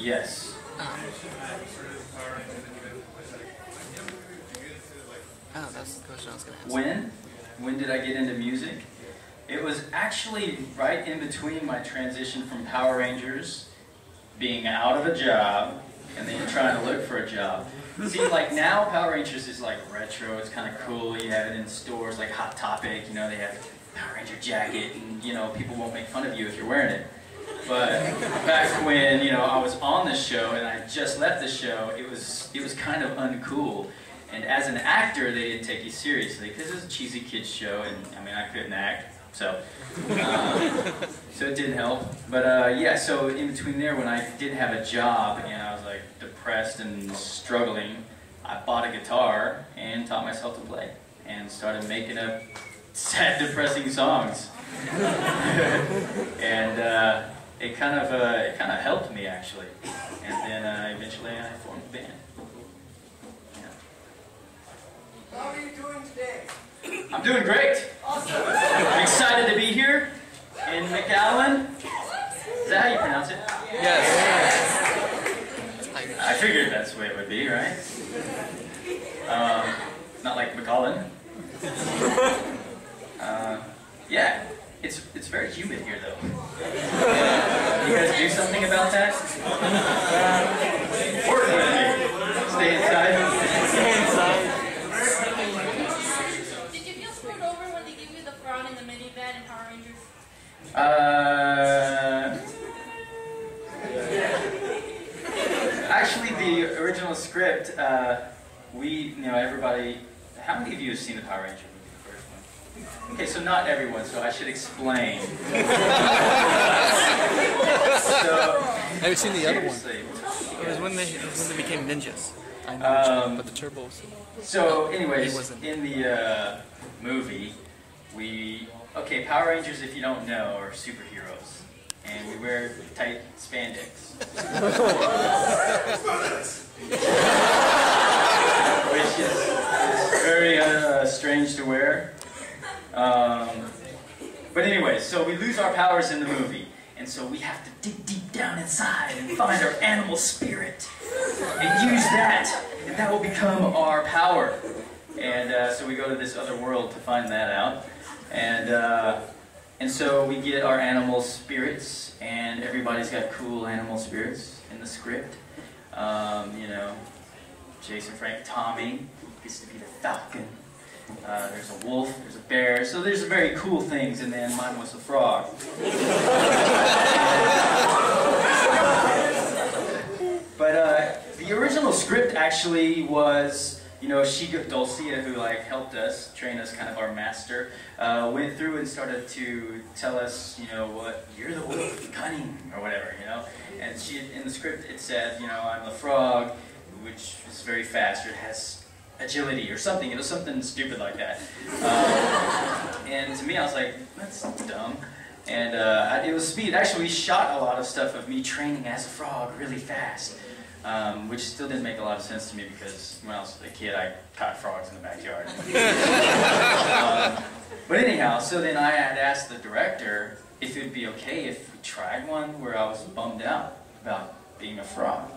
Yes. Oh, that's the question I was going to ask. When did I get into music? It was actually right in between my transition from Power Rangers, being out of a job, and then trying to look for a job. See, like now Power Rangers is like retro, it's kind of cool, you have it in stores like Hot Topic, you know, they have Power Ranger jacket, and you know, people won't make fun of you if you're wearing it. But back when, you know, I was on the show and I just left the show, it was kind of uncool. And as an actor, they didn't take you seriously because it was a cheesy kids show, and I mean, I couldn't act, so so it didn't help. But yeah, so in between there, when I didn't have a job and I was like depressed and struggling, I bought a guitar and taught myself to play and started making up sad, depressing songs. And it kind of helped me actually. And then eventually I formed a band. How are you doing today? I'm doing great. Awesome. I'm excited to be here in McAllen. Is that how you pronounce it? Yes. I figured that's the way it would be, right? Not like McAllen. Yeah, it's very humid here though. You guys do something about that? Work with me. Stay inside. Stay inside. Did you feel screwed over when they give you the frog in the minivan in Power Rangers? Actually, the original script, everybody. How many of you have seen the Power Ranger movie, the first one? Okay, so not everyone, so I should explain. Have you seen the other one? Seriously. It was when they became ninjas. I know, but the turbos. So, anyways, in the movie, Power Rangers, if you don't know, are superheroes, and we wear tight spandex, which is very strange to wear. But anyways, so we lose our powers in the movie, and so we have to dig deep down inside and find our animal spirit and use that, and that will become our power. And so we go to this other world to find that out, and so we get our animal spirits, and everybody's got cool animal spirits in the script. You know, Jason, Frank, Tommy gets to be the Falcon. There's a wolf, there's a bear, so there's very cool things, and then mine was a frog. But the original script actually was, you know, Dulcia, who like helped us, train us, kind of our master, went through and started to tell us, you know, what, you're the wolf, cunning, or whatever, you know. And in the script it said, you know, I'm the frog, which is very fast, or it has agility or something. It was something stupid like that. And to me, I was like, that's dumb. And it was speed. Actually, we shot a lot of stuff of me training as a frog really fast, which still didn't make a lot of sense to me because when I was a kid, I caught frogs in the backyard. But anyhow, so then I had asked the director if it would be okay if we tried one where I was bummed out about being a frog.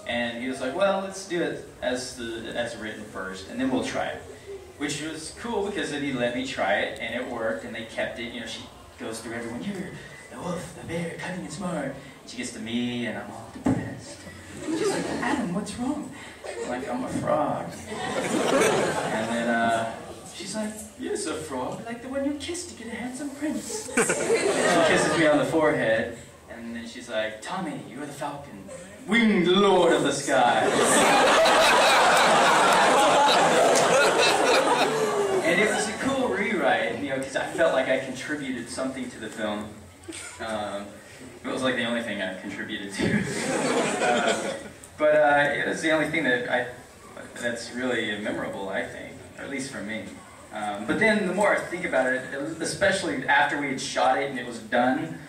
And he was like, well, let's do it as written first, and then we'll try it. Which was cool because then he let me try it, and it worked, and they kept it. You know, she goes through everyone, you're the wolf, the bear, cunning and smart. And she gets to me, and I'm all depressed. And she's like, Adam, what's wrong? I'm like, I'm a frog. And then she's like, yes, a frog, like the one you kissed to get a handsome prince. And she kisses me on the forehead, and then she's like, Tommy, you're the Falcon, winged lord of the sky. And it was a cool rewrite, you know, because I felt like I contributed something to the film. It was like the only thing I contributed to. But it was the only thing that's really memorable, I think, or at least for me. But then the more I think about it, especially after we had shot it and it was done,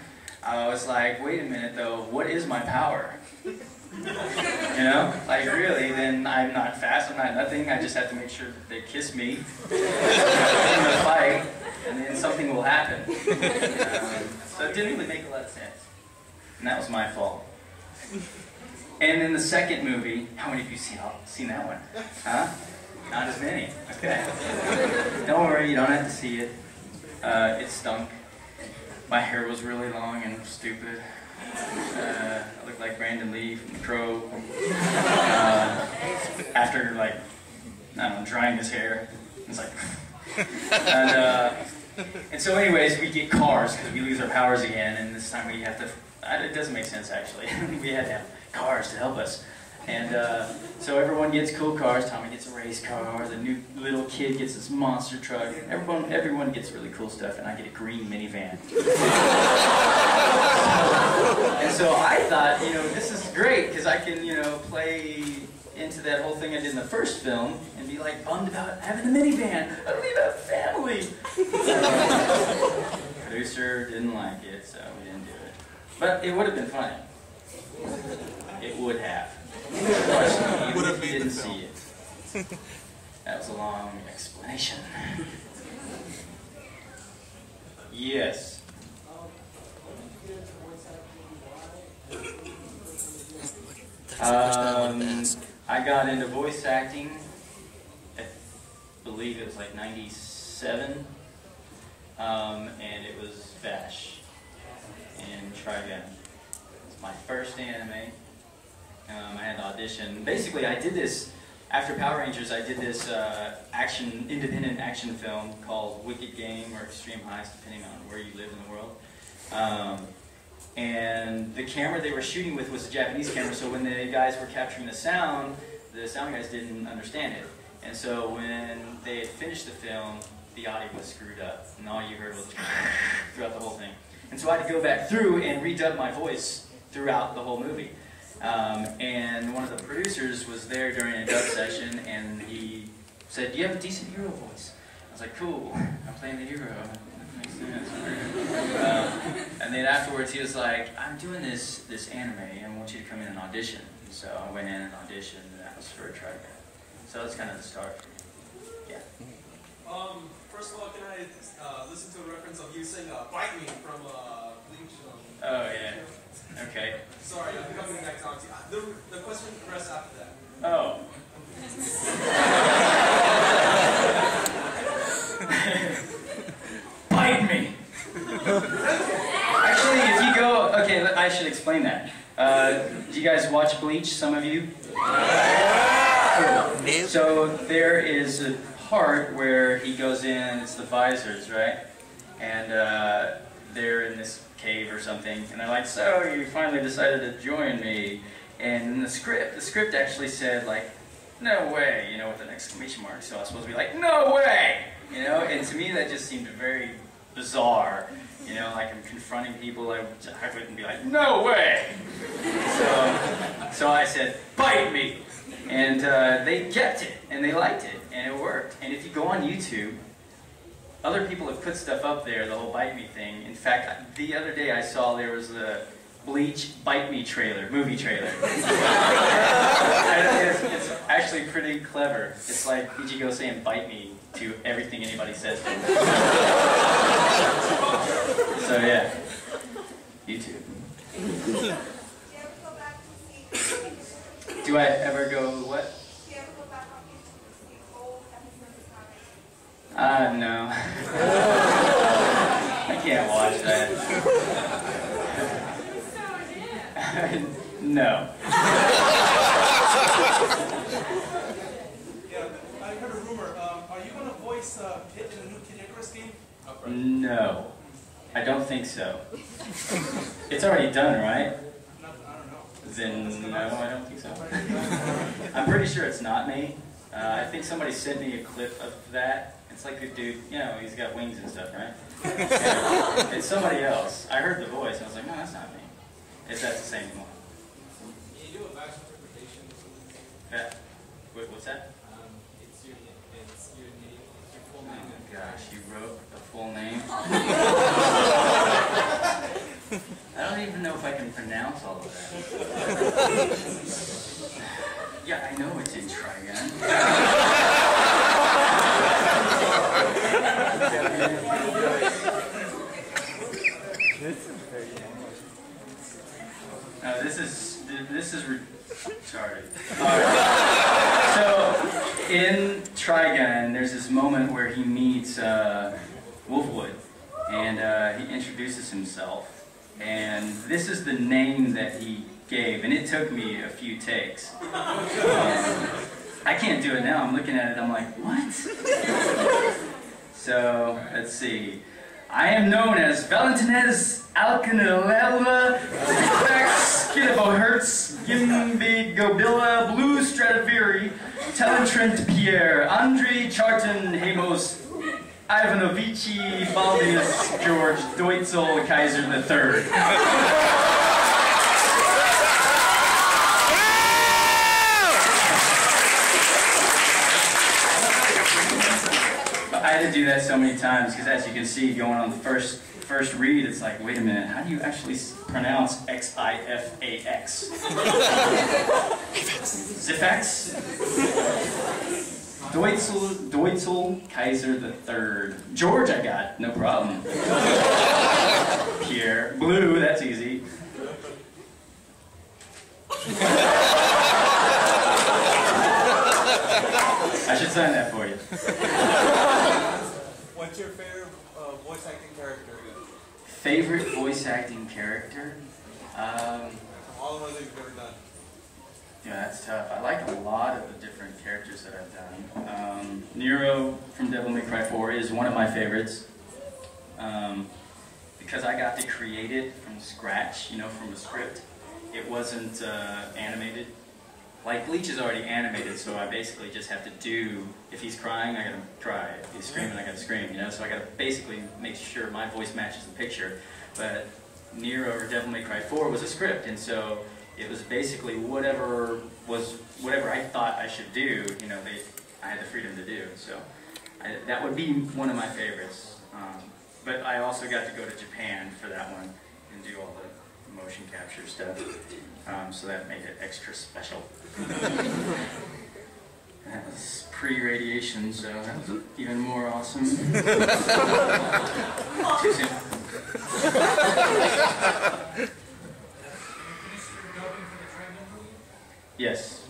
I was like, wait a minute though, what is my power? You know, like really, then I'm not fast, I'm not nothing, I just have to make sure that they kiss me in the fight, and then something will happen. So it didn't really make a lot of sense. And that was my fault. And in the second movie, how many of you seen that one? Huh? Not as many. Okay. Don't worry, you don't have to see it. It stunk. My hair was really long and stupid. I looked like Brandon Lee from The Crow. After, like, I don't know, drying his hair. It's like... and so anyways, we get cars because we lose our powers again, and this time we have to... It doesn't make sense, actually. We had to have cars to help us. And so everyone gets cool cars. Tommy gets a race car. The new little kid gets this monster truck. Everyone gets really cool stuff, and I get a green minivan. And so I thought, you know, this is great because I can, you know, play into that whole thing I did in the first film and be like bummed about having a minivan. I don't even have a family. Producer didn't like it, so we didn't do it. But it would have been funny. It would have. Even if you didn't see it. That was a long explanation. Yes. I got into voice acting, I believe it was like 97, and it was Bosch in Trigun. It's my first anime. I had an audition. Basically, I did this, after Power Rangers, I did this independent action film called Wicked Game or Extreme Heist, depending on where you live in the world. And the camera they were shooting with was a Japanese camera, so when the guys were capturing the sound guys didn't understand it. And so when they had finished the film, the audio was screwed up, and all you heard was throughout the whole thing. And so I had to go back through and redub my voice throughout the whole movie. And one of the producers was there during a dub session, and he said, "Do you have a decent hero voice?" I was like, "Cool, I'm playing the hero." That makes sense. And then afterwards, he was like, "I'm doing this anime, and I want you to come in and audition." So I went in and auditioned, and that was for a Trigun. So that's kind of the start for me. Yeah. First of all, can I listen to a reference of you saying "Bite Me" from Bleach? Oh yeah. Okay. Sorry, I'm coming back on to you. The question rests after that. Oh. Bite me! Actually, if you go... Okay, I should explain that. Do you guys watch Bleach, some of you? Cool. So there is a part where he goes in, it's the visors, right? And they're in this cave or something, and they're like, "So you finally decided to join me?" And in the script actually said like, "No way," you know, with an exclamation mark. So I was supposed to be like, "No way," you know. And to me that just seemed very bizarre, you know, like I'm confronting people. I wouldn't be like, "No way." So I said, "Bite me," and they kept it and they liked it and it worked. And if you go on YouTube, other people have put stuff up there, the whole Bite Me thing. In fact, the other day I saw there was the Bleach Bite Me trailer, movie trailer. It's actually pretty clever. It's like Ichigo saying "bite me" to everything anybody says to him. So yeah, YouTube. Do I ever go what? No. I can't watch that. No. Yeah, I heard a rumor. Are you going to voice Pit in the new Kid Icarus game? No. I don't think so. It's already done, right? I don't know. Then no, I don't think so. I'm pretty sure it's not me. I think somebody sent me a clip of that. It's like a dude, you know, he's got wings and stuff, right? Yeah. It's somebody else. I heard the voice, and I was like, no, that's not me. If that's the same one. Can you do a Bosch interpretation? Yeah. Wait, what's that? It's your name, your full Oh name. my gosh, you wrote the full name? I don't even know if I can pronounce all of that. Yeah, I know it's in Trigun. This is this is retarded. Alright. So, in Trigun, there's this moment where he meets Wolfwood, and he introduces himself, and this is the name that he gave, and it took me a few takes. I can't do it now. I'm looking at it, I'm like, what? So, let's see. I am known as Valentinez Alcanelella, Skidabohertz, Gimby Gobilla, Blue Stratoviri, Talentrent Pierre, Andrei Charton Hamos, Ivanovici, Baldius George, Deutzel Kaiser III. I had to do that so many times because, as you can see, going on the first read, it's like, wait a minute, how do you actually pronounce Xifax? Zifax? Deutzel Kaiser III. George, I got, no problem. Pierre. Blue, that's easy. I should sign that for you. What's your favorite voice acting character? Favorite voice acting character? All the ones that you've ever done. Yeah, that's tough. I like a lot of the different characters that I've done. Nero from Devil May Cry 4 is one of my favorites. Because I got to create it from scratch, you know, from a script. It wasn't animated. Like, Bleach is already animated, so I basically just have to do, if he's crying, I gotta cry. If he's screaming, I gotta scream, you know? So I gotta basically make sure my voice matches the picture. But Nero or Devil May Cry 4 was a script, and so it was basically whatever I thought I should do, you know, I had the freedom to do. So that would be one of my favorites. But I also got to go to Japan for that one and do all the motion capture stuff. So that made it extra special. That was pre-radiation, so that was even more awesome. Too soon. Yes.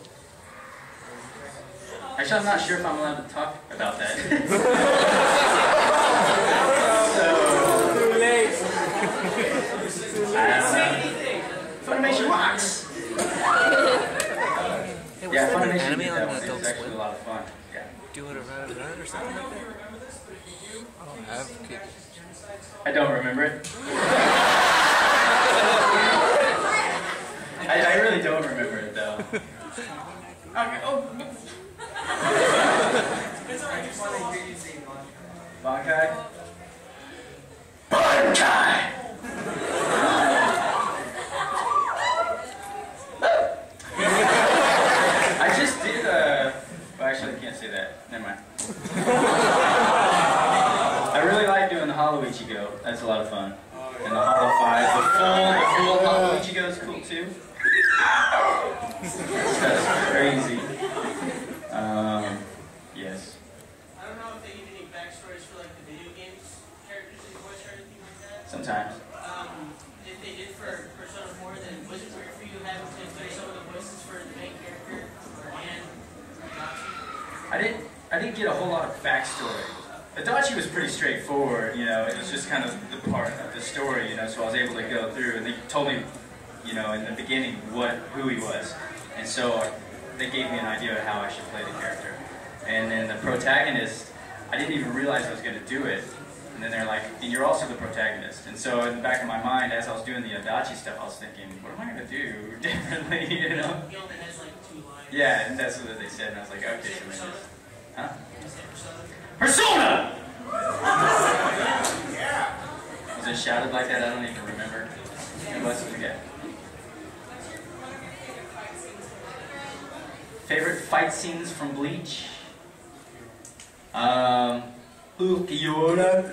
Actually, I'm not sure if I'm allowed to talk about that. Too late. Funimation rocks! Hey, was Yeah, there an Funimation anime did on that one. It Adult was actually a Swim? lot of fun. Yeah. Do it around it or something like that? I don't have kids. I don't remember it. I really don't remember it though. Okay. Oh. It's alright, just want to hear you say Bankai. Bankai! I just did well, actually I can't say that. Never mind. I really like doing the Hollow Ichigo. That's a lot of fun. And the Hollow 5. The full Hollow Ichigo is cool too. That's crazy. Yes. I don't know if they give any backstories for like the video games characters that you voice or anything like that. Sometimes. If they did for Persona 4, then was it weird for you having to do some of the voices for the main character and Adachi? I didn't get a whole lot of backstory. Adachi was pretty straightforward, you know, it was just kind of the part of the story, you know, so I was able to go through, and they told me, you know, in the beginning who he was. And so they gave me an idea of how I should play the character. And then the protagonist, I didn't even realize I was going to do it. And then they're like, and you're also the protagonist. And so in the back of my mind, as I was doing the Adachi stuff, I was thinking, what am I going to do differently, you know? He only has like 2 lines. Yeah, and that's what they said, and I was like, okay, so Persona? huh? You say Persona! Persona? Was it shouted like that? I don't even remember. It was okay. Favorite fight scenes from Bleach? Ukiura.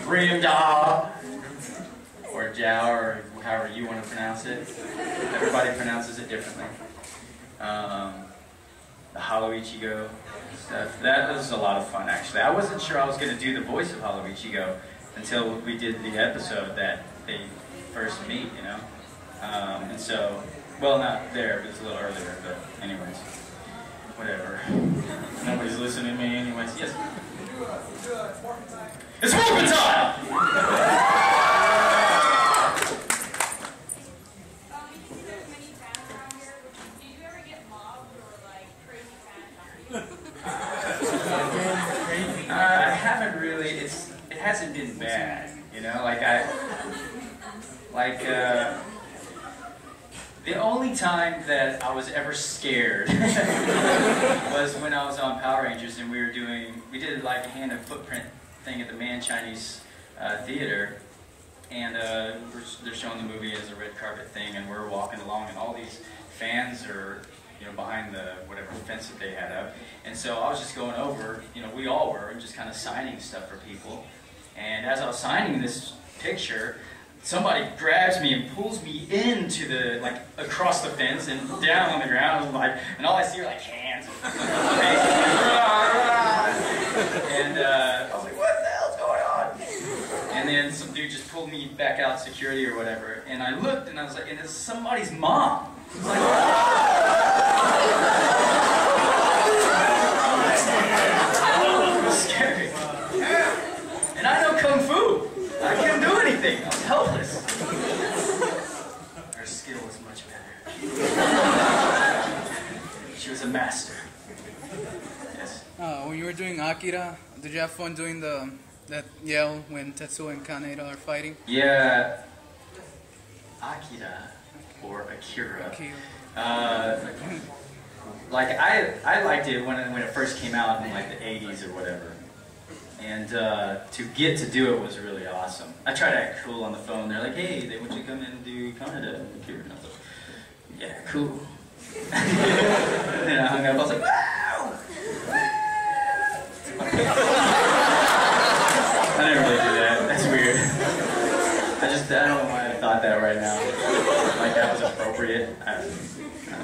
Grimjaw. Or Jao, or however you want to pronounce it. Everybody pronounces it differently. The Hollow Ichigo stuff. That was a lot of fun, actually. I wasn't sure I was going to do the voice of Hollow Ichigo until we did the episode that they first meet, you know? And so, well, not there, but it's a little earlier, but anyways, whatever. Nobody's listening to me anyways. Yes? It's whooping time! I haven't really, it hasn't been bad, you know, the only time that I was ever scared was when I was on Power Rangers and we did like a hand and footprint thing at the Man Chinese Theater, and they're showing the movie as a red carpet thing, and we're walking along and all these fans are, you know, behind the whatever fence that they had up. And so I was just going over, you know, we all were, and just kind of signing stuff for people. And as I was signing this picture, somebody grabs me and pulls me into the, like, across the fence and down on the ground, like, and all I see are like hands. And I was like, what the hell's going on? And then some dude just pulled me back out, security or whatever, and I looked and I was like, and it's somebody's mom. I was like, it was scary. And I know Kung Fu. I couldn't do anything. I was helpless. Her skill was much better. She was a master. Yes. When you were doing Akira, did you have fun doing that yell when Tetsuo and Kaneda are fighting? Yeah. Akira or Akira. Like I liked it when it first came out in like the 80s or whatever. And to get to do it was really awesome. I tried to act cool on the phone. They're like, hey, they want you to come in and do Kaneda. And I was like, yeah, cool. And then I hung up. I was like, wow! I didn't really do that. That's weird. I don't know why I thought that right now. Like that was appropriate. I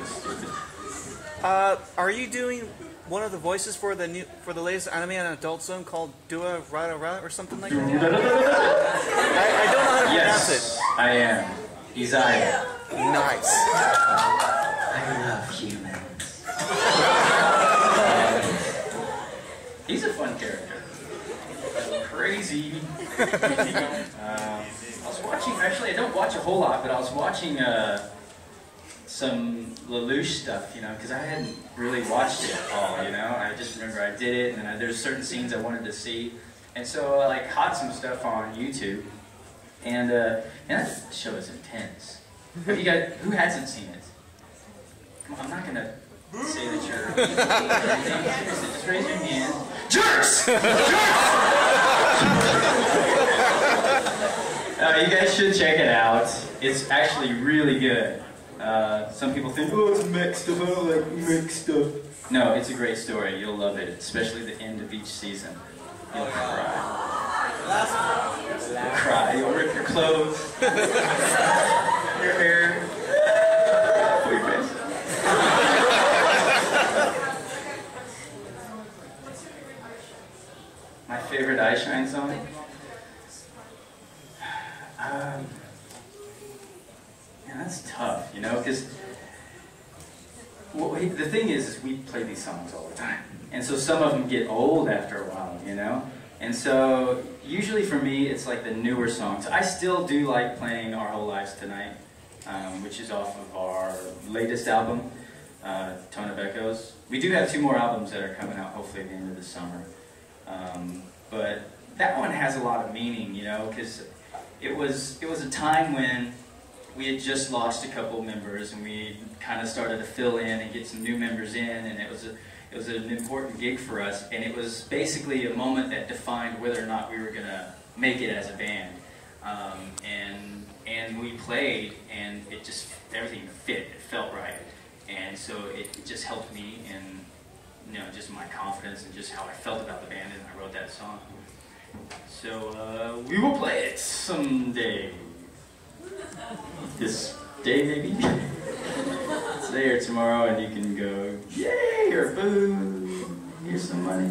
was stupid. Are you doing one of the voices for the latest anime on Adult Swim called Dua Rada Ra or something like that? I don't know how to pronounce it. I am. Isaiah. Nice. I love humans. He's a fun character. Crazy. I was watching, actually I don't watch a whole lot, but I was watching some Lelouch stuff, you know, because I hadn't really watched it all, you know. I just remember I did it, and then there's certain scenes I wanted to see, and so I like caught some stuff on YouTube, and that show is intense. Have you guys, who hasn't seen it? Come on, I'm not gonna say that you're. Seriously, just raise your hand. Jerks! You guys should check it out. It's actually really good. Some people think, oh, it's mixed stuff. I don't like mixed stuff. No, it's a great story. You'll love it, especially the end of each season. You'll cry. You'll cry. You'll rip your clothes, your hair, pull your face. My favorite Eye Shine song? Yeah, that's tough, you know, because the thing is we play these songs all the time, and so some of them get old after a while, you know, and so usually for me it's like the newer songs. I still do like playing Our Whole Lives Tonight, which is off of our latest album, Tone of Echoes. We do have 2 more albums that are coming out hopefully at the end of the summer, but that one has a lot of meaning, you know, because it was a time when we had just lost a couple members, and we kind of started to fill in and get some new members in, and it was an important gig for us, and it was basically a moment that defined whether or not we were gonna make it as a band. And we played, and it just everything fit. It felt right, and so it just helped me in, you know, just my confidence and just how I felt about the band, and I wrote that song. So we will play it someday. This day, maybe? Today or tomorrow, and you can go, yay, or boo, here's some money.